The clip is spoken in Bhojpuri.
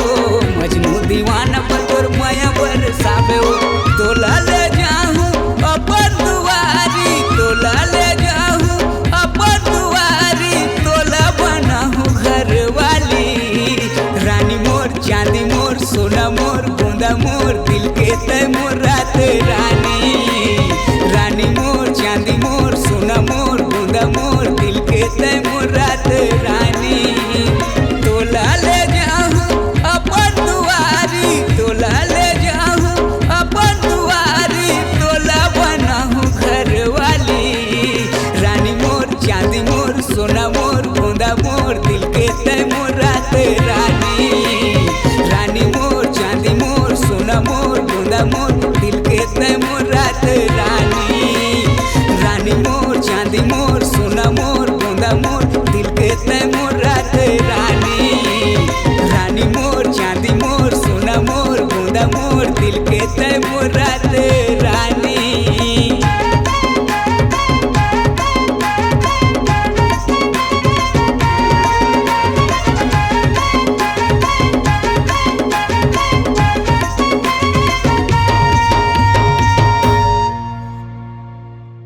हो, मजनू दीवाना पर तोर माया बरसावे हो। तोला ले जाऊं अपन दुआरी, तोला ले जाऊं अपन दुआरी, तोला बनाऊं घर वाली। रानी मोर चांदी मोर सोना मोर बूंदा मोर दिल के तय मोर रात रानी। रानी मोर चांदी मोर सोना मोर बूंदा मोर दिल के तय मोर रात रानी। तोला ले जाऊं अपन दुआरी, तोला ले जाऊं अपन दुआरी, तोला बनाऊं घर वाली। रानी मोर चांदी मोर सोना मोर बूंदा मोर दिल के तय मोर रात रानी। रानी मोर चांदी मोर सोना मोर बूंदा मोर दिल के तय मोर रात रानी। रानी मोर चांदी मोर सोना मोर बूंदा मोर दिल के तय मोर रात रानी।